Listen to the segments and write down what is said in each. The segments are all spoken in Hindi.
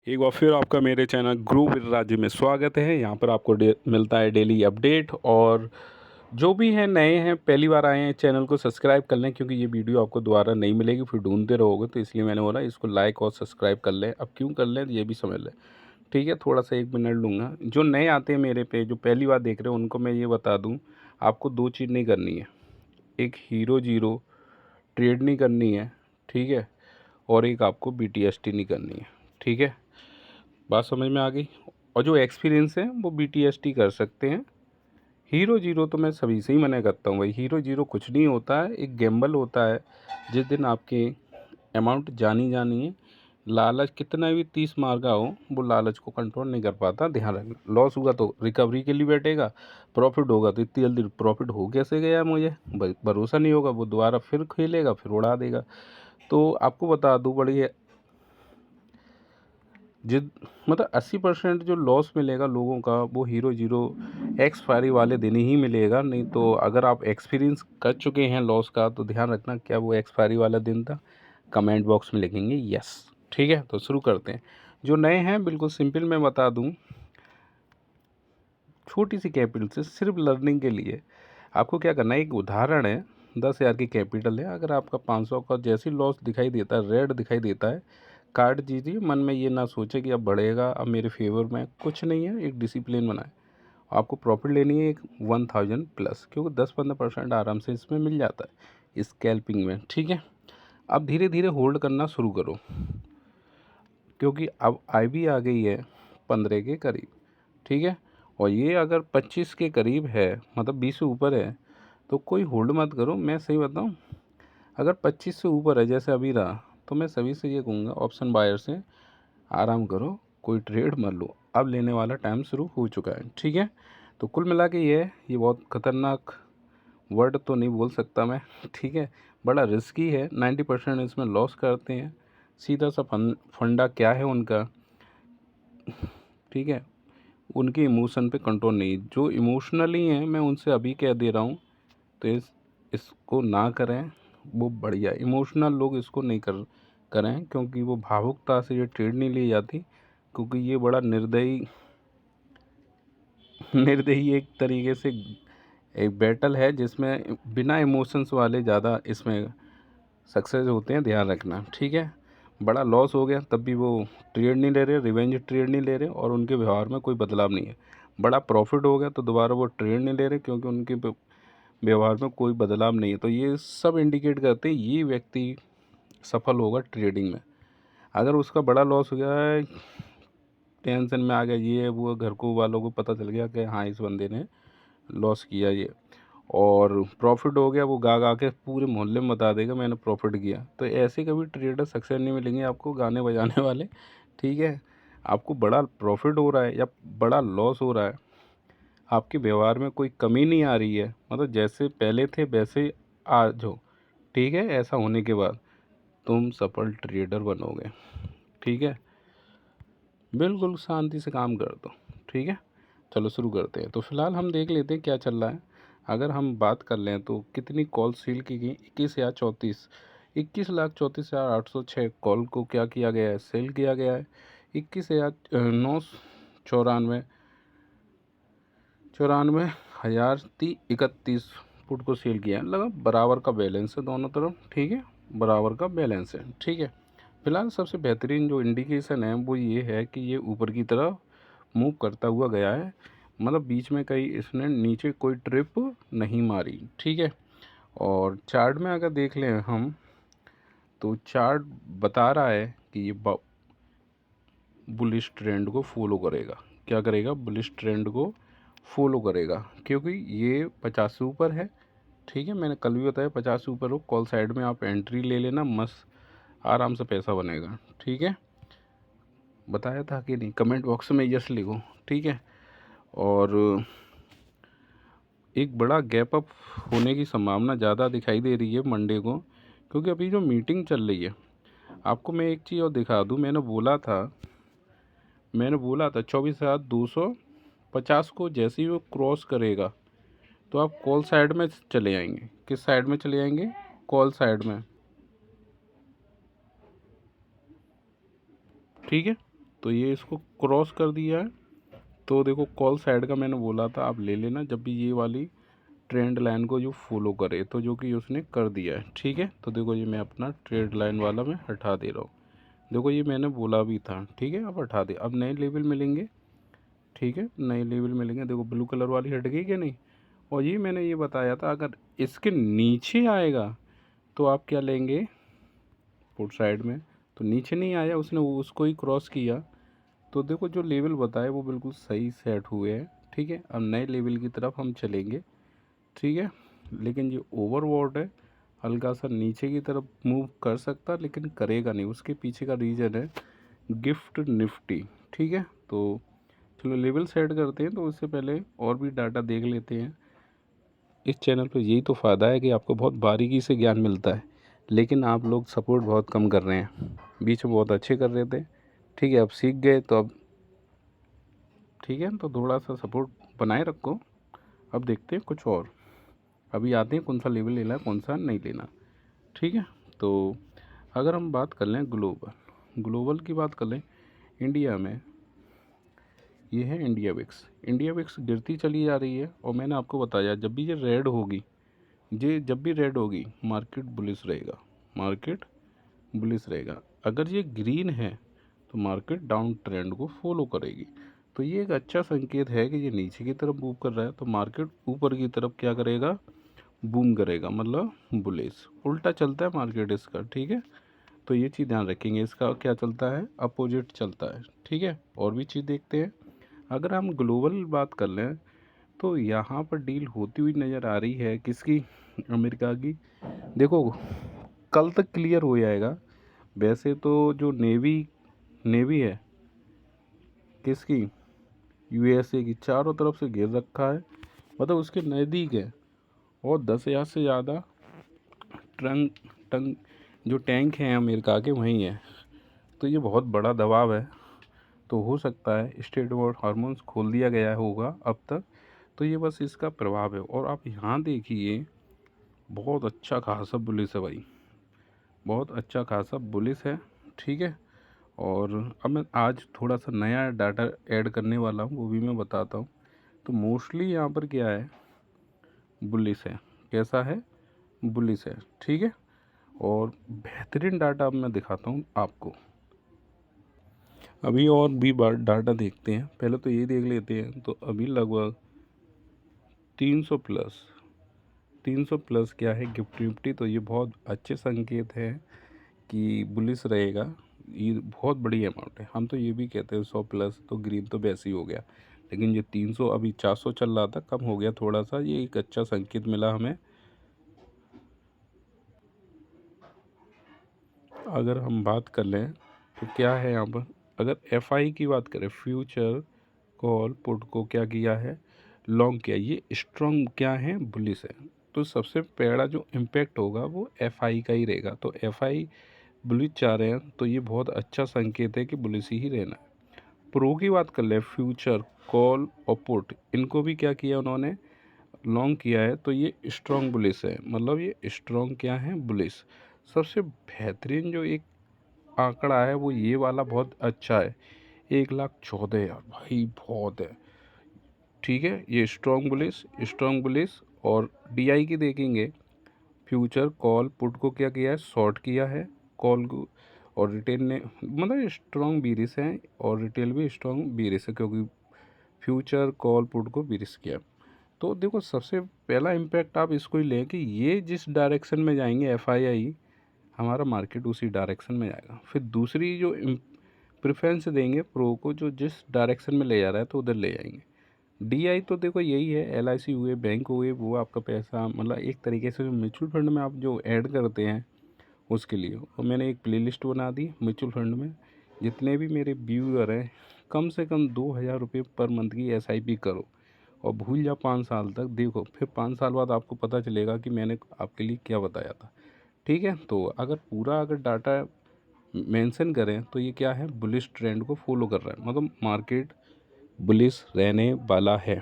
एक बार फिर आपका मेरे चैनल ग्रो विद राजू में स्वागत है। यहाँ पर आपको मिलता है डेली अपडेट। और जो भी हैं नए हैं, पहली बार आए हैं, चैनल को सब्सक्राइब कर लें, क्योंकि ये वीडियो आपको दोबारा नहीं मिलेगी, फिर ढूंढते रहोगे। तो इसलिए मैंने बोला इसको लाइक और सब्सक्राइब कर लें। अब क्यों कर लें ये भी समझ लें, ठीक है। थोड़ा सा 1 मिनट लूँगा। जो नए आते हैं मेरे पे, जो पहली बार देख रहे हैं, उनको मैं ये बता दूँ, आपको 2 चीज़ नहीं करनी है। एक हीरो जीरो ट्रेड नहीं करनी है, ठीक है, और एक आपको BTST नहीं करनी है, ठीक है। बात समझ में आ गई। और जो एक्सपीरियंस है वो BTST कर सकते हैं। हीरो जीरो तो मैं सभी से ही मना करता हूँ भाई। हीरो जीरो कुछ नहीं होता है, एक गैम्बल होता है। जिस दिन आपके अमाउंट जानी है, लालच कितना भी 30 मार का हो, वो लालच को कंट्रोल नहीं कर पाता। ध्यान रखना, लॉस हुआ तो रिकवरी के लिए बैठेगा, प्रॉफिट होगा तो इतनी जल्दी प्रॉफिट हो कैसे गया मुझे भरोसा नहीं होगा। वो दोबारा फिर खेलेगा, फिर उड़ा देगा। तो आपको बता दूँ, बड़ी जिद मतलब 80% जो लॉस मिलेगा लोगों का, वो हीरो जीरो एक्सपायरी वाले दिन ही मिलेगा। नहीं तो अगर आप एक्सपीरियंस कर चुके हैं लॉस का, तो ध्यान रखना क्या वो एक्सपायरी वाला दिन था। कमेंट बॉक्स में लिखेंगे यस, ठीक है। तो शुरू करते हैं। जो नए हैं, बिल्कुल सिंपल मैं बता दूं, छोटी सी कैपिटल से सिर्फ लर्निंग के लिए आपको क्या करना है। एक उदाहरण है, 10,000 की कैपिटल है। अगर आपका 500 का जैसी लॉस दिखाई देता है, रेड दिखाई देता है, काट दीजिए। मन में ये ना सोचे कि अब बढ़ेगा, अब मेरे फेवर में कुछ नहीं है। एक डिसिप्लिन बनाए। आपको प्रॉफिट लेनी है एक 1000 प्लस, क्योंकि 10-15% आराम से इसमें मिल जाता है स्कैल्पिंग में, ठीक है। अब धीरे धीरे होल्ड करना शुरू करो, क्योंकि अब IB आ गई है 15 के करीब, ठीक है। और ये अगर 25 के करीब है, मतलब 20 से ऊपर है, तो कोई होल्ड मत करो। मैं सही बताऊँ, अगर 25 से ऊपर है जैसे अभी रहा, तो मैं सभी से ये कहूँगा, ऑप्शन बायर से आराम करो, कोई ट्रेड मत लो। अब लेने वाला टाइम शुरू हो चुका है, ठीक है। तो कुल मिला के ये बहुत ख़तरनाक वर्ड तो नहीं बोल सकता मैं, ठीक है। बड़ा रिस्की है। 90% इसमें लॉस करते हैं। सीधा सा फंडा क्या है उनका, ठीक है, उनके इमोशन पे कंट्रोल नहीं। जो इमोशनली हैं, मैं उनसे अभी कह दे रहा हूँ, तो इसको ना करें। वो बढ़िया इमोशनल लोग इसको नहीं करें, क्योंकि वो भावुकता से ये ट्रेड नहीं ली जाती। क्योंकि ये बड़ा निर्दयी निर्दयी एक तरीके से एक बैटल है, जिसमें बिना इमोशंस वाले ज़्यादा इसमें सक्सेस होते हैं। ध्यान रखना, ठीक है। बड़ा लॉस हो गया तब भी वो ट्रेड नहीं ले रहे, रिवेंज ट्रेड नहीं ले रहे, और उनके व्यवहार में कोई बदलाव नहीं है। बड़ा प्रॉफिट हो गया तो दोबारा वो ट्रेड नहीं ले रहे, क्योंकि उनके व्यवहार में कोई बदलाव नहीं है। तो ये सब इंडिकेट करते हैं ये व्यक्ति सफल होगा ट्रेडिंग में। अगर उसका बड़ा लॉस हो गया है, टेंशन में आ गया, ये वो घर को वालों को पता चल गया कि हाँ इस बंदे ने लॉस किया ये, और प्रॉफिट हो गया, वो गा गा के पूरे मोहल्ले में बता देगा मैंने प्रॉफिट किया। तो ऐसे कभी ट्रेडर सक्सेस नहीं मिलेंगे आपको, गाने बजाने वाले, ठीक है। आपको बड़ा प्रॉफिट हो रहा है या बड़ा लॉस हो रहा है, आपके व्यवहार में कोई कमी नहीं आ रही है, मतलब जैसे पहले थे वैसे आज हो, ठीक है। ऐसा होने के बाद तुम सफल ट्रेडर बनोगे, ठीक है। बिल्कुल शांति से काम कर दो, ठीक है। चलो शुरू करते हैं। तो फिलहाल हम देख लेते हैं क्या चल रहा है। अगर हम बात कर लें तो कितनी कॉल सील की गई, 21,34 कॉल को क्या किया गया है, सेल किया गया है। 21,994 31 फुट को सेल किया है। लगा बराबर का बैलेंस है दोनों तरफ, ठीक है, बराबर का बैलेंस है, ठीक है। फिलहाल सबसे बेहतरीन जो इंडिकेशन है वो ये है कि ये ऊपर की तरफ मूव करता हुआ गया है, मतलब बीच में कहीं इसने नीचे कोई ट्रिप नहीं मारी, ठीक है। और चार्ट में अगर देख लें हम, तो चार्ट बता रहा है कि ये बुलिश ट्रेंड को फॉलो करेगा। क्या करेगा, बुलिश ट्रेंड को फॉलो करेगा, क्योंकि ये 50 से ऊपर है, ठीक है। मैंने कल भी बताया 50 से ऊपर हो, कॉल साइड में आप एंट्री ले लेना, मस्त आराम से पैसा बनेगा, ठीक है। बताया था कि नहीं, कमेंट बॉक्स में यस लिखो, ठीक है। और एक बड़ा गैप अप होने की संभावना ज़्यादा दिखाई दे रही है मंडे को, क्योंकि अभी जो मीटिंग चल रही है, आपको मैं एक चीज़ और दिखा दूं। मैंने बोला था 24,250 को जैसे ही वो क्रॉस करेगा, तो आप कॉल साइड में चले आएंगे। किस साइड में चले आएंगे, कॉल साइड में, ठीक है। तो ये इसको क्रॉस कर दिया है। तो देखो कॉल साइड का मैंने बोला था आप ले लेना जब भी ये वाली ट्रेंड लाइन को जो फॉलो करे, तो जो कि उसने कर दिया है। ठीक है, तो देखो ये मैं अपना ट्रेंड लाइन वाला मैं हटा दे रहा हूँ। देखो ये मैंने बोला भी था, ठीक है, अब हटा दे। अब नए लेवल मिलेंगे, ठीक है, नए लेवल मिलेंगे। देखो ब्लू कलर वाली हट गई कि नहीं। और ये मैंने ये बताया था अगर इसके नीचे आएगा तो आप क्या लेंगे पुट साइड में। तो नीचे नहीं आया, उसने उसको ही क्रॉस किया। तो देखो जो लेवल बताए वो बिल्कुल सही सेट हुए हैं। ठीक है, अब नए लेवल की तरफ हम चलेंगे। ठीक है, लेकिन ये ओवरबॉट है, हल्का सा नीचे की तरफ मूव कर सकता लेकिन करेगा नहीं। उसके पीछे का रीज़न है गिफ्ट निफ्टी। ठीक है, तो चलो लेवल सेट करते हैं। तो उससे पहले और भी डाटा देख लेते हैं। इस चैनल पर यही तो फ़ायदा है कि आपको बहुत बारीकी से ज्ञान मिलता है, लेकिन आप लोग सपोर्ट बहुत कम कर रहे हैं। बीच में बहुत अच्छे कर रहे थे, ठीक है, अब सीख गए तो अब ठीक है, तो थोड़ा सा सपोर्ट बनाए रखो। अब देखते हैं कुछ और, अभी आते हैं कौन सा लेवल लेना है कौन सा नहीं लेना। ठीक है, तो अगर हम बात कर लें ग्लोबल की बात कर लें, इंडिया में ये है इंडिया विक्स। इंडिया विक्स गिरती चली जा रही है और मैंने आपको बताया जब भी ये रेड होगी, ये जब भी रेड होगी मार्केट बुलिश रहेगा, मार्केट बुलिश रहेगा। अगर ये ग्रीन है तो मार्केट डाउन ट्रेंड को फॉलो करेगी। तो ये एक अच्छा संकेत है कि ये नीचे की तरफ मूव कर रहा है, तो मार्केट ऊपर की तरफ क्या करेगा, बूम करेगा, मतलब बुलिश। उल्टा चलता है मार्केट इसका, ठीक है, तो ये चीज़ ध्यान रखेंगे। इसका क्या चलता है, अपोजिट चलता है। ठीक है, और भी चीज़ देखते हैं। अगर हम ग्लोबल बात कर लें तो यहाँ पर डील होती हुई नज़र आ रही है किसकी, अमेरिका की। देखो कल तक क्लियर हो जाएगा। वैसे तो जो नेवी है किसकी, यूएसए की, चारों तरफ से घेर रखा है, मतलब उसके नज़दीक है। और 10,000 से ज़्यादा ट्रंक टंग जो टैंक हैं अमेरिका के वहीं हैं। तो ये बहुत बड़ा दबाव है। तो हो सकता है स्टेट बोर्ड हार्मोन्स खोल दिया गया होगा अब तक। तो ये बस इसका प्रभाव है। और आप यहाँ देखिए बहुत अच्छा खासा बुलिस है भाई, बहुत अच्छा खासा बुलिस है। ठीक है, और अब मैं आज थोड़ा सा नया डाटा ऐड करने वाला हूँ, वो भी मैं बताता हूँ। तो मोस्टली यहाँ पर क्या है, बुलिस है। कैसा है, बुलिस है। ठीक है, और बेहतरीन डाटा अब मैं दिखाता हूँ आपको। अभी और भी बार डाटा देखते हैं, पहले तो ये देख लेते हैं। तो अभी लगभग 300 प्लस, 300 प्लस क्या है गिफ्ट निफ्टी। तो ये बहुत अच्छे संकेत हैं कि बुलिश रहेगा। ये बहुत बड़ी अमाउंट है। हम तो ये भी कहते हैं 100 प्लस तो ग्रीन तो वैसे ही हो गया, लेकिन ये 300 अभी 400 चल रहा था, कम हो गया थोड़ा सा। ये एक अच्छा संकेत मिला हमें। अगर हम बात कर लें तो क्या है यहाँ पर, अगर एफआई की बात करें, फ्यूचर कॉल पुट को क्या किया है, लॉन्ग किया। ये स्ट्रॉन्ग क्या है, बुलिश है। तो सबसे पहला जो इम्पैक्ट होगा वो एफआई का ही रहेगा। तो एफआई बुलिश चाह रहे हैं तो ये बहुत अच्छा संकेत है कि बुलिश ही रहना है। प्रो की बात कर ले, फ्यूचर कॉल और पुट, इनको भी क्या किया उन्होंने, लॉन्ग किया है। तो ये स्ट्रॉन्ग बुलिश है, मतलब ये स्ट्रॉन्ग क्या है, बुलिश। सबसे बेहतरीन जो एक आंकड़ा है वो ये वाला बहुत अच्छा है, 1,14,000 भाई, बहुत है। ठीक है, ये स्ट्रॉन्ग बुलिश, स्ट्रॉन्ग बुलिश। और डीआई की देखेंगे, फ्यूचर कॉल पुट को क्या किया है, शॉर्ट किया है कॉल को। और रिटेल ने मतलब स्ट्रॉन्ग बीरिस है, और रिटेल भी स्ट्रॉन्ग बीरिस है, क्योंकि फ्यूचर कॉल पुट को बीरिस किया। तो देखो सबसे पहला इम्पैक्ट आप इसको ही लें कि ये जिस डायरेक्शन में जाएंगे एफआईआई, हमारा मार्केट उसी डायरेक्शन में जाएगा। फिर दूसरी जो प्रेफरेंस देंगे प्रो को, जो जिस डायरेक्शन में ले जा रहा है तो उधर ले जाएंगे। डीआई तो देखो यही है, एलआईसी हुए, बैंक हुए, वो आपका पैसा मतलब एक तरीके से म्यूचुअल फंड में आप जो ऐड करते हैं उसके लिए। और मैंने एक प्लेलिस्ट बना दी म्यूचुअल फंड में। जितने भी मेरे व्यूअर हैं, कम से कम 2,000 रुपये पर मंथ की एसआईपी करो और भूल जाओ 5 साल तक। देखो फिर 5 साल बाद आपको पता चलेगा कि मैंने आपके लिए क्या बताया था। ठीक है, तो अगर पूरा अगर डाटा मेंशन करें तो ये क्या है, बुलिश ट्रेंड को फॉलो कर रहा है, मतलब मार्केट बुलिश रहने वाला है।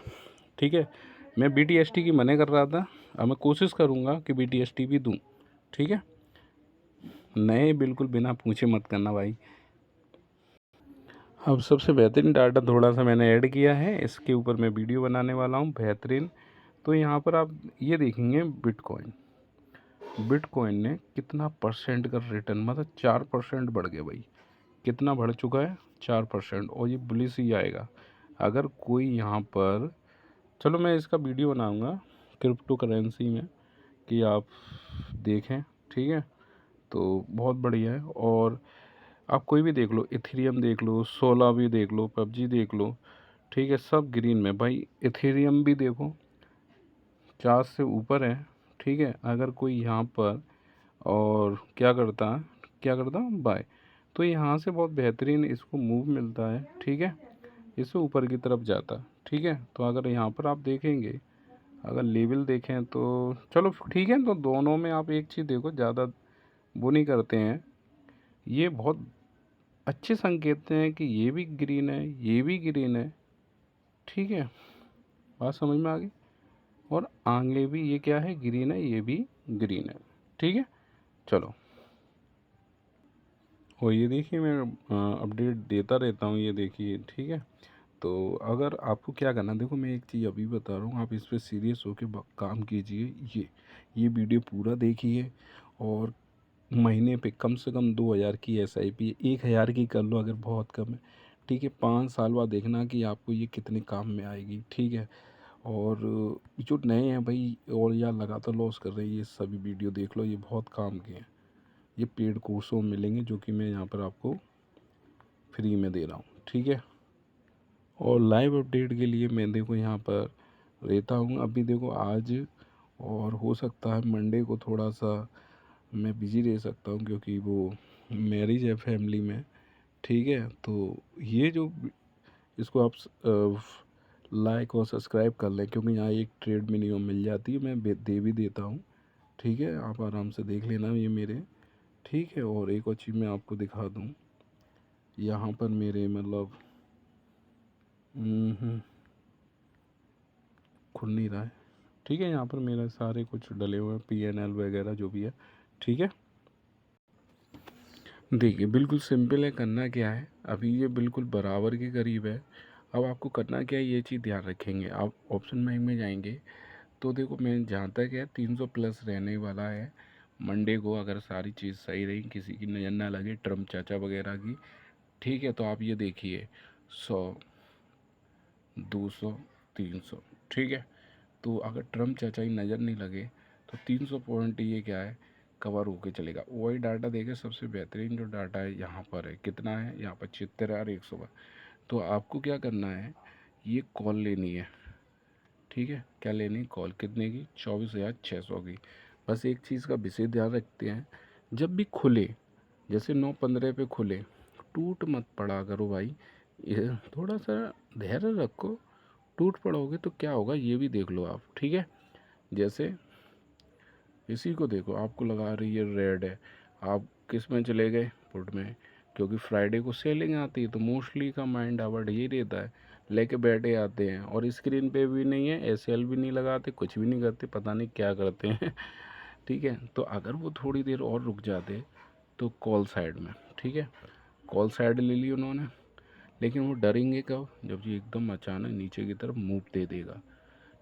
ठीक है, मैं बीटीएसटी की मना कर रहा था, अब मैं कोशिश करूँगा कि बीटीएसटी भी दूँ। ठीक है, नए बिल्कुल बिना पूछे मत करना भाई। अब सबसे बेहतरीन डाटा थोड़ा सा मैंने ऐड किया है, इसके ऊपर मैं वीडियो बनाने वाला हूँ बेहतरीन। तो यहाँ पर आप ये देखेंगे बिटकॉइन ने कितना परसेंट का रिटर्न, मतलब 4% बढ़ गया भाई। कितना बढ़ चुका है? 4%। और ये बुलिश ही आएगा अगर कोई यहाँ पर, चलो मैं इसका वीडियो बनाऊंगा क्रिप्टो करेंसी में कि आप देखें, ठीक है। तो बहुत बढ़िया है। और आप कोई भी देख लो, इथेरियम देख लो, सोला भी देख लो, पबजी देख लो, ठीक है, सब ग्रीन में भाई। इथेरियम भी देखो 4 से ऊपर है, ठीक है। अगर कोई यहाँ पर और क्या करता बाय, तो यहाँ से बहुत बेहतरीन इसको मूव मिलता है, ठीक है। इससे ऊपर की तरफ जाता, ठीक है। तो अगर यहाँ पर आप देखेंगे, अगर लेवल देखें तो चलो ठीक है। तो दोनों में आप एक चीज़ देखो, ज़्यादा वो नहीं करते हैं, ये बहुत अच्छे संकेत हैं कि ये भी ग्रीन है, ये भी ग्रीन है, ठीक है। बात समझ में आ गई। और आगे भी ये क्या है, ग्रीन है, ये भी ग्रीन है, ठीक है। चलो, और ये देखिए मैं अपडेट देता रहता हूँ, ये देखिए, ठीक है। तो अगर आपको क्या करना, देखो मैं एक चीज़ अभी बता रहा हूँ, आप इस पर सीरियस होकर काम कीजिए। ये वीडियो पूरा देखिए, और महीने पे कम से कम 2,000 की SIP, 1,000 की कर लो अगर बहुत कम है, ठीक है। 5 साल बाद देखना कि आपको ये कितने काम में आएगी, ठीक है। और जो नए हैं भाई और या लगातार लॉस कर रहे हैं, ये सभी वीडियो देख लो, ये बहुत काम के हैं। ये पेड कोर्सों में मिलेंगे जो कि मैं यहाँ पर आपको फ्री में दे रहा हूँ, ठीक है। और लाइव अपडेट के लिए मैं देखो यहाँ पर रहता हूँ। अभी देखो आज, और हो सकता है मंडे को थोड़ा सा मैं बिज़ी रह सकता हूँ, क्योंकि वो मैरिज है फैमिली में, ठीक है। तो ये जो इसको आप लाइक और सब्सक्राइब कर लें, क्योंकि यहाँ एक ट्रेड मिनिमम मिल जाती है, मैं दे भी देता हूँ, ठीक है। आप आराम से देख लेना ये मेरे, ठीक है। और एक और चीज़ मैं आपको दिखा दूँ, यहाँ पर मेरे मतलब खुल नहीं रहा है, ठीक है। यहाँ पर मेरे सारे कुछ डले हुए हैं, PNL वगैरह जो भी है, ठीक है। देखिए बिल्कुल सिंपल है, करना क्या है, अभी ये बिल्कुल बराबर के करीब है। अब आपको करना क्या है, ये चीज़ ध्यान रखेंगे। आप ऑप्शन में जाएंगे तो देखो मैं जहाँ तक है 300 प्लस रहने वाला है मंडे को, अगर सारी चीज़ सही रही, किसी की नज़र ना लगे ट्रम्प चाचा वगैरह की, ठीक है। तो आप ये देखिए 100, 200, 300, ठीक है। तो अगर ट्रम्प चाचा की नज़र नहीं लगे तो 300 पॉइंट ये क्या है, कवर होके चलेगा। वही डाटा देखे, सबसे बेहतरीन जो डाटा है यहाँ पर है, कितना है यहाँ पर 76,100। तो आपको क्या करना है, ये कॉल लेनी है, ठीक है। क्या लेनी है, कॉल कितने की, 24,600 की। बस एक चीज़ का विशेष ध्यान रखते हैं, जब भी खुले, जैसे 9:15 पे खुले, टूट मत पड़ा करो भाई, ये थोड़ा सा धैर्य रखो। टूट पड़ोगे तो क्या होगा ये भी देख लो आप, ठीक है। जैसे इसी को देखो, आपको लगा रही है रेड है, आप किस में चले गए, पुट में, क्योंकि फ्राइडे को सेलिंग आती है, तो मोस्टली का माइंड आवर्ड यही रहता है, लेके बैठे आते हैं, और स्क्रीन पे भी नहीं है, SL भी नहीं लगाते, कुछ भी नहीं करते, पता नहीं क्या करते हैं ठीक है। तो अगर वो थोड़ी देर और रुक जाते तो कॉल साइड में, ठीक है, कॉल साइड ले ली उन्होंने। लेकिन वो डरेंगे कब, जब ये एकदम अचानक नीचे की तरफ मूव दे देगा,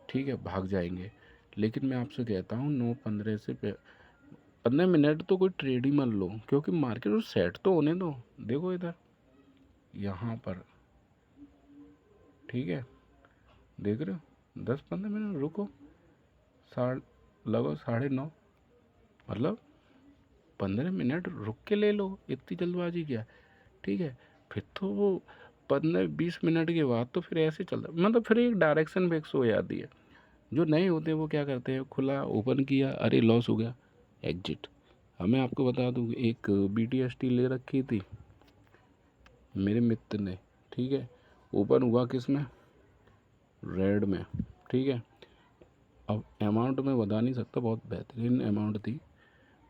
ठीक है, भाग जाएंगे। लेकिन मैं आपसे कहता हूँ 9:15 से 15 मिनट तो कोई ट्रेड ही मत लो, क्योंकि मार्केट सेट तो होने दो। देखो इधर यहाँ पर, ठीक है, देख रहे हो, 10-15 मिनट रुको, लगभग 9:30, मतलब 15 मिनट रुक के ले लो, इतनी जल्दबाजी क्या, ठीक है। फिर तो वो 15-20 मिनट के बाद तो फिर ऐसे चलता, मतलब फिर एक डायरेक्शन फिक्स हो जाती है। जो नए होते हैं वो क्या करते हैं, खुला ओपन किया, अरे लॉस हो गया, एग्जिट। अब मैं आपको बता दूँ, एक BTST ले रखी थी मेरे मित्र ने, ठीक है, ओपन हुआ किस में, रेड में, ठीक है। अब अमाउंट मैं बता नहीं सकता, बहुत बेहतरीन अमाउंट थी,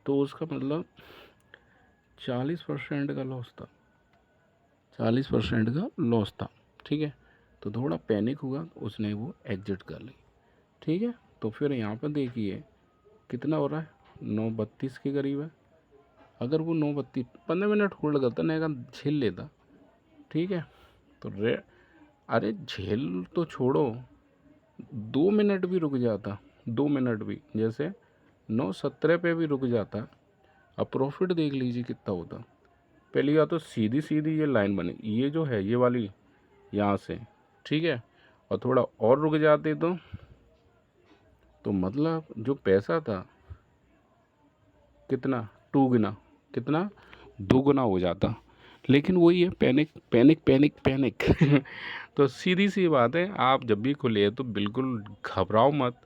तो उसका मतलब 40% का लॉस था, 40% का लॉस था, ठीक है। तो थोड़ा पैनिक हुआ, उसने वो एग्जिट कर ली, ठीक है। तो फिर यहाँ पर देखिए कितना हो रहा है, 9:32 के करीब है। अगर वो 9:32 15 मिनट होल्ड करता, नहीं का झेल लेता, ठीक है, तो अरे झेल तो छोड़ो, 2 मिनट भी रुक जाता, 2 मिनट भी, जैसे 9:17 पे भी रुक जाता, अब प्रॉफिट देख लीजिए कितना होता। पहली बात तो सीधी सीधी ये लाइन बनी, ये जो है ये वाली यहाँ से, ठीक है, और थोड़ा और रुक जाते तो मतलब जो पैसा था कितना, 2 गुना, कितना, 2 गुना हो जाता। लेकिन वही है, पैनिक पैनिक पैनिक पैनिक तो सीधी सी बात है, आप जब भी खुले तो बिल्कुल घबराओ मत।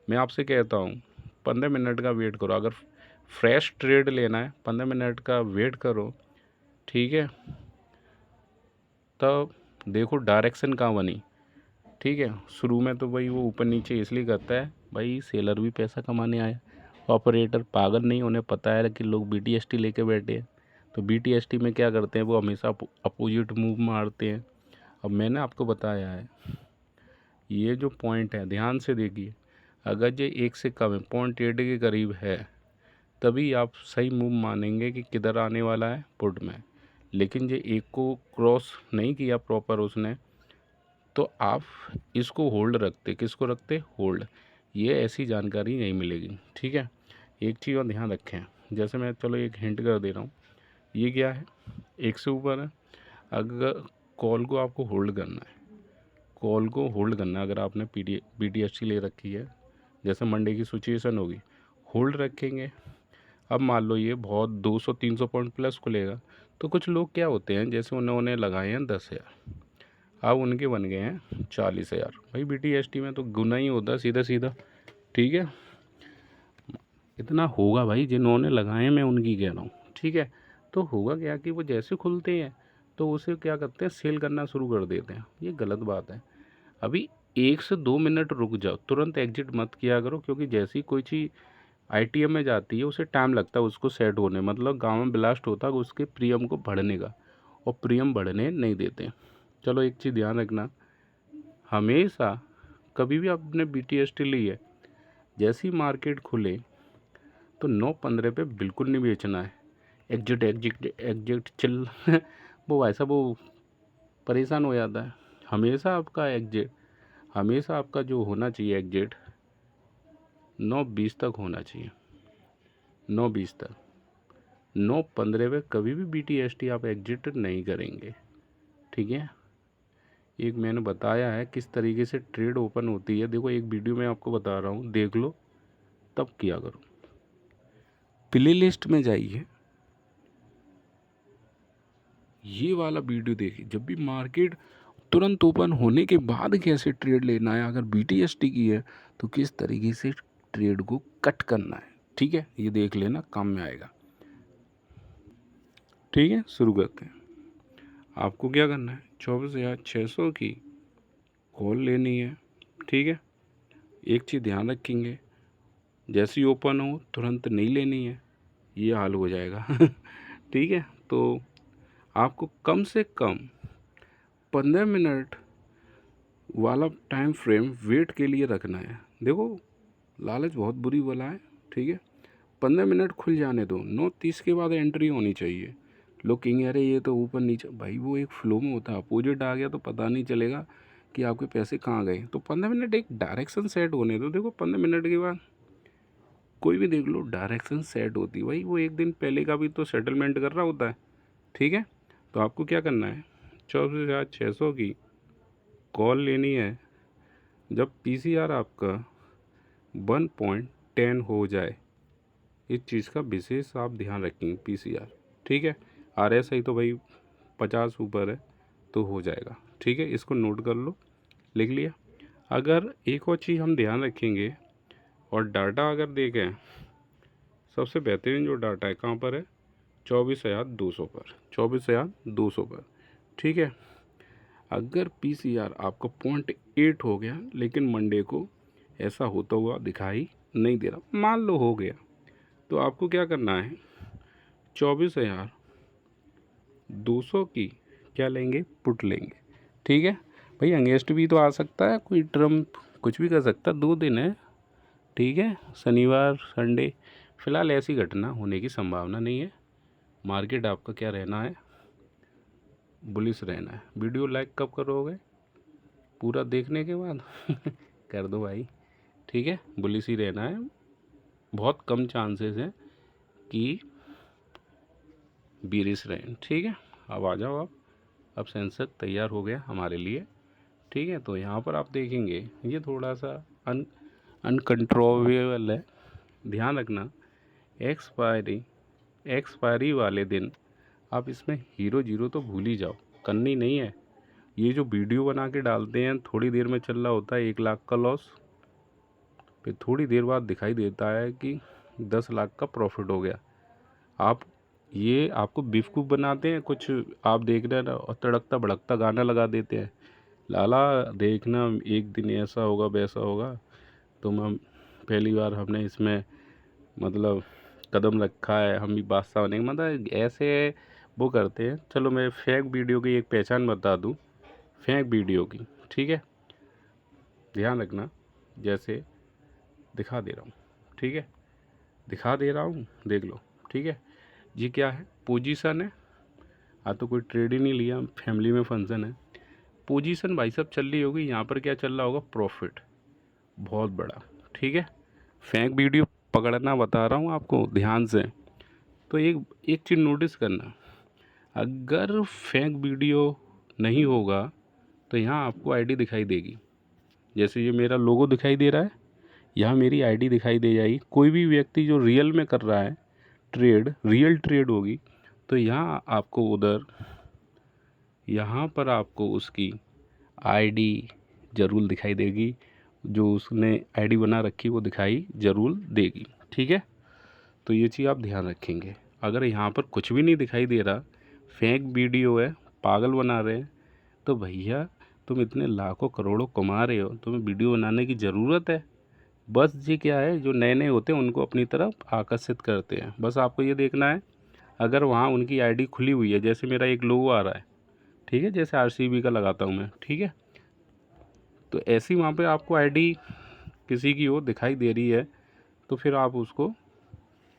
मैं आपसे कहता हूँ 15 मिनट का वेट करो, अगर फ्रेश ट्रेड लेना है 15 मिनट का वेट करो, ठीक है। तब देखो डायरेक्शन कहाँ बनी, ठीक है। शुरू में तो भाई वो ऊपर नीचे इसलिए करता है, भाई सेलर भी पैसा कमाने आया, ऑपरेटर पागल नहीं, उन्हें पता है कि लोग BTST लेके बैठे हैं, तो BTST में क्या करते हैं, वो हमेशा अपोजिट मूव मारते हैं। अब मैंने आपको बताया है, ये जो पॉइंट है ध्यान से देखिए, अगर ये 1 से कम है, 0.8 के करीब है, तभी आप सही मूव मानेंगे कि किधर आने वाला है पुट में। लेकिन ये 1 को क्रॉस नहीं किया प्रॉपर उसने, तो आप इसको होल्ड रखते, किसको रखते, होल्ड। ये ऐसी जानकारी नहीं मिलेगी, ठीक है। एक चीज़ और ध्यान रखें, जैसे मैं चलो एक हिंट कर दे रहा हूँ, ये क्या है, 1 से ऊपर है। अगर कॉल को आपको होल्ड करना है, कॉल को होल्ड करना है, अगर आपने BTST ले रखी है, जैसे मंडे की सिचुएशन होगी, होल्ड रखेंगे। अब मान लो ये बहुत 200-300 पॉइंट प्लस खुलेगा, तो कुछ लोग क्या होते हैं, जैसे उन्होंने लगाए हैं 10,000, अब उनके बन गए हैं 40,000। भाई BTST में तो गुना ही होता है सीधा सीधा, ठीक है। इतना होगा भाई, जिन्होंने लगाए हैं मैं उनकी कह रहा हूँ, ठीक है। तो होगा क्या कि वो जैसे खुलते हैं तो उसे क्या करते हैं, सेल करना शुरू कर देते हैं, ये गलत बात है। अभी 1 से 2 मिनट रुक जाओ, तुरंत एग्जिट मत किया करो, क्योंकि जैसी कोई चीज़ ITM में जाती है उसे टाइम लगता है उसको सेट होने, मतलब गाँव में ब्लास्ट होता है उसके प्रीमियम को बढ़ने का, और प्रीमियम बढ़ने नहीं देते। चलो एक चीज़ ध्यान रखना, हमेशा कभी भी आपने BTST ली है, जैसी मार्केट खुले तो 9:15 पे बिल्कुल नहीं बेचना है। एग्जिट एग्जिट एग्जिट चिल वो ऐसा वो परेशान हो जाता है। हमेशा आपका एग्जिट, हमेशा आपका जो होना चाहिए एग्जिट 9:20 तक होना चाहिए, 9:20 तक। 9:15 पे कभी भी BTST आप एग्जिट नहीं करेंगे, ठीक है। एक मैंने बताया है किस तरीके से ट्रेड ओपन होती है, देखो एक वीडियो में आपको बता रहा हूँ, देख लो तब किया करो। प्ले लिस्ट में जाइए, ये वाला वीडियो देखिए, जब भी मार्केट तुरंत ओपन होने के बाद कैसे ट्रेड लेना है, अगर BTST की है तो किस तरीके से ट्रेड को कट करना है, ठीक है। ये देख लेना, काम में आएगा, ठीक है। शुरू करते हैं। आपको क्या करना है, 24,600 की कॉल लेनी है, ठीक है। एक चीज़ ध्यान रखेंगे, जैसी ओपन हो तुरंत नहीं लेनी है, ये हाल हो जाएगा ठीक है। तो आपको कम से कम 15 मिनट वाला टाइम फ्रेम वेट के लिए रखना है। देखो लालच बहुत बुरी वाला है, ठीक है। 15 मिनट खुल जाने दो, 9:30 के बाद एंट्री होनी चाहिए। लोग कहेंगे अरे ये तो ऊपर नीचे, भाई वो एक फ्लो में होता है, अपोजिट आ गया तो पता नहीं चलेगा कि आपके पैसे कहाँ गए। तो 15 मिनट एक डायरेक्शन सेट होने दो। देखो 15 मिनट के बाद कोई भी देख लो डायरेक्शन सेट होती है, भाई वो एक दिन पहले का भी तो सेटलमेंट कर रहा होता है, ठीक है। तो आपको क्या करना है, 24,600 की कॉल लेनी है, जब PCR आपका 1.10 हो जाए, इस चीज़ का विशेष आप ध्यान रखेंगे, PCR, ठीक है। RSI तो भाई 50 ऊपर है तो हो जाएगा, ठीक है। इसको नोट कर लो, लिख लिया। अगर एक और चीज़ हम ध्यान रखेंगे, और डाटा अगर देखें, सबसे बेहतरीन जो डाटा है कहाँ पर है, 24,200 पर, 24,200 पर, ठीक है। अगर PCR आपका 0.8 हो गया, लेकिन मंडे को ऐसा होता हुआ दिखाई नहीं दे रहा, मान लो हो गया, तो आपको क्या करना है, 24,200 की क्या लेंगे, पुट लेंगे, ठीक है। भाई अगेंस्ट भी तो आ सकता है, कोई ट्रम्प कुछ भी कर सकता है, 2 दिन है, ठीक है, शनिवार संडे। फ़िलहाल ऐसी घटना होने की संभावना नहीं है। मार्केट आपका क्या रहना है, बुलिश रहना है। वीडियो लाइक कब करोगे? पूरा देखने के बाद कर दो भाई, ठीक है। बुलिश ही रहना है, बहुत कम चांसेस है कि बीरिश रहें, ठीक है। अब आ जाओ आप, अब सेंसर तैयार हो गया हमारे लिए, ठीक है। तो यहाँ पर आप देखेंगे ये थोड़ा सा अनकंट्रोलेबल है, ध्यान रखना। एक्सपायरी वाले दिन आप इसमें हीरो जीरो तो भूल ही जाओ, करनी नहीं है। ये जो वीडियो बना के डालते हैं, थोड़ी देर में चल रहा होता है 1 लाख का लॉस, फिर थोड़ी देर बाद दिखाई देता है कि 10 लाख का प्रॉफिट हो गया। आप ये आपको बेवकूफ़ बनाते हैं। कुछ आप देख रहे हैं ना, और तड़कता भड़कता गाना लगा देते हैं, लाला देखना एक दिन ऐसा होगा वैसा होगा। तो हम पहली बार हमने इसमें मतलब कदम रखा है, हम भी बादशाह बनेंगे, मतलब ऐसे वो करते हैं। चलो मैं फेक वीडियो की एक पहचान बता दूं, फेक वीडियो की, ठीक है। ध्यान रखना, जैसे दिखा दे रहा हूँ, ठीक है, दिखा दे रहा हूँ, देख लो, ठीक है। ये क्या है? पोजीशन है। तो कोई ट्रेड ही नहीं लिया, फैमिली में फंक्शन है। पोजीशन भाई साहब चल रही होगी, यहाँ पर क्या चल रहा होगा? प्रॉफिट बहुत बड़ा, ठीक है। फेक वीडियो पकड़ना बता रहा हूँ आपको ध्यान से। तो एक चीज़ नोटिस करना, अगर फेक वीडियो नहीं होगा तो यहाँ आपको आईडी दिखाई देगी। जैसे ये मेरा लोगो दिखाई दे रहा है, यहाँ मेरी आईडी दिखाई दे जाएगी। कोई भी व्यक्ति जो रियल में कर रहा है ट्रेड, रियल ट्रेड होगी, तो यहाँ आपको उधर, यहाँ पर आपको उसकी आईडी ज़रूर दिखाई देगी। जो उसने आईडी बना रखी वो दिखाई ज़रूर देगी, ठीक है। तो ये चीज़ आप ध्यान रखेंगे। अगर यहाँ पर कुछ भी नहीं दिखाई दे रहा, फेक वीडियो है, पागल बना रहे हैं, तो भैया तुम इतने लाखों करोड़ों कमा रहे हो, तुम्हें वीडियो बनाने की ज़रूरत है? बस ये क्या है, जो नए नए होते हैं उनको अपनी तरफ आकर्षित करते हैं। बस आपको ये देखना है, अगर वहाँ उनकी आईडी खुली हुई है, जैसे मेरा एक लोगो आ रहा है, ठीक है, जैसे आरसीबी का लगाता हूँ मैं, ठीक है, तो ऐसी वहाँ पे आपको आईडी किसी की हो दिखाई दे रही है, तो फिर आप उसको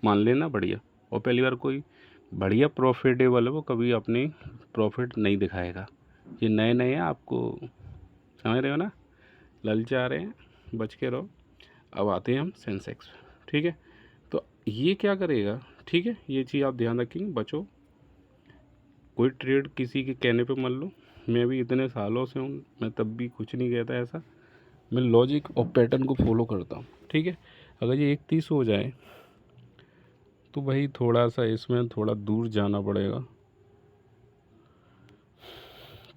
मान लेना बढ़िया। और पहली बार कोई बढ़िया प्रॉफिटेबल है, वो कभी अपनी प्रॉफिट नहीं दिखाएगा। ये नए नए हैं, आपको समझ रहे हो ना, ललचा रहे हैं, बच के रहो। अब आते हैं हम सेंसेक्स, ठीक है। तो ये क्या करेगा, ठीक है, ये चीज़ आप ध्यान रखेंगे, बचो। कोई ट्रेड किसी के कहने पे मत लो। मैं भी इतने सालों से हूँ, मैं तब भी कुछ नहीं कहता ऐसा। मैं लॉजिक और पैटर्न को फॉलो करता हूँ, ठीक है। अगर ये 31 हो जाए तो भाई थोड़ा सा इसमें थोड़ा दूर जाना पड़ेगा।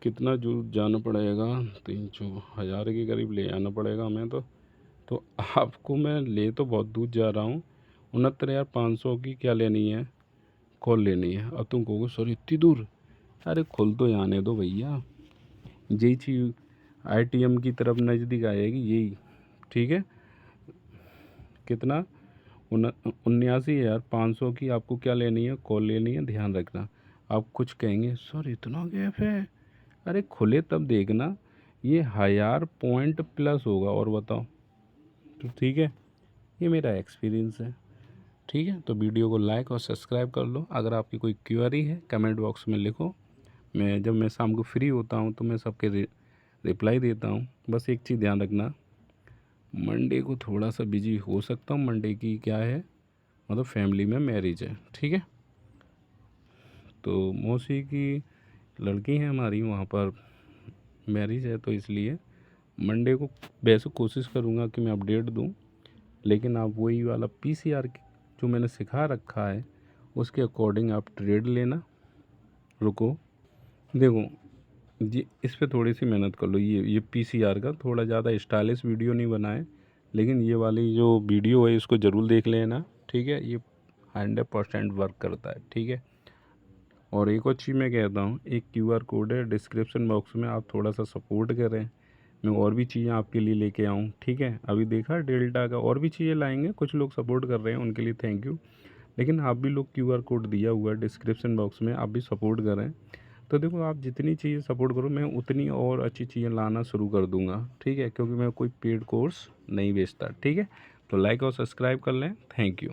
कितना दूर जाना पड़ेगा? 300,000 के करीब ले जाना पड़ेगा हमें तो आपको मैं ले तो बहुत दूर जा रहा हूँ। 69,500 की क्या लेनी है? कॉल लेनी है। अब तुम कहोगे सर इतनी दूर, अरे खुल तो जाने दो भैया। यही चीज़ आईटीएम की तरफ नज़दीक आएगी यही, ठीक है। कितना? 79,500 की आपको क्या लेनी है? कॉल लेनी है। ध्यान रखना। आप कुछ कहेंगे सर इतना गैप है, अरे खुले तब देखना, ये 1000 पॉइंट प्लस होगा। और बताओ, तो ठीक है, ये मेरा एक्सपीरियंस है, ठीक है। तो वीडियो को लाइक और सब्सक्राइब कर लो। अगर आपकी कोई क्वेरी है कमेंट बॉक्स में लिखो। जब मैं शाम को फ्री होता हूँ तो मैं सबके रिप्लाई देता हूँ। बस एक चीज़ ध्यान रखना, मंडे को थोड़ा सा बिजी हो सकता हूँ। मंडे की क्या है, मतलब फैमिली में मैरिज है, ठीक है। तो मौसी की लड़की है हमारी, वहाँ पर मैरिज है, तो इसलिए मंडे को वैसे कोशिश करूँगा कि मैं अपडेट दूँ। लेकिन आप वही वाला पीसीआर जो मैंने सिखा रखा है उसके अकॉर्डिंग आप ट्रेड लेना। रुको, देखो जी, इस पे थोड़ी सी मेहनत कर लो। ये पीसीआर का थोड़ा ज़्यादा स्टाइलिश वीडियो नहीं बनाए, लेकिन ये वाली जो वीडियो है इसको ज़रूर देख लेना, ठीक है। ये 100% वर्क करता है, ठीक है। और एक और चीज़ मैं कहता हूँ, एक क्यूआर कोड है डिस्क्रिप्शन बॉक्स में, आप थोड़ा सा सपोर्ट करें। मैं और भी चीज़ें आपके लिए लेके आऊँ, ठीक है। अभी देखा डेल्टा का, और भी चीज़ें लाएंगे। कुछ लोग सपोर्ट कर रहे हैं, उनके लिए थैंक यू। लेकिन आप भी लोग क्यूआर कोड दिया हुआ है डिस्क्रिप्शन बॉक्स में, आप भी सपोर्ट करें। तो देखो, आप जितनी चीज़ें सपोर्ट करो, मैं उतनी और अच्छी चीज़ें लाना शुरू कर दूँगा, ठीक है। क्योंकि मैं कोई पेड कोर्स नहीं बेचता, ठीक है। तो लाइक और सब्सक्राइब कर लें, थैंक यू।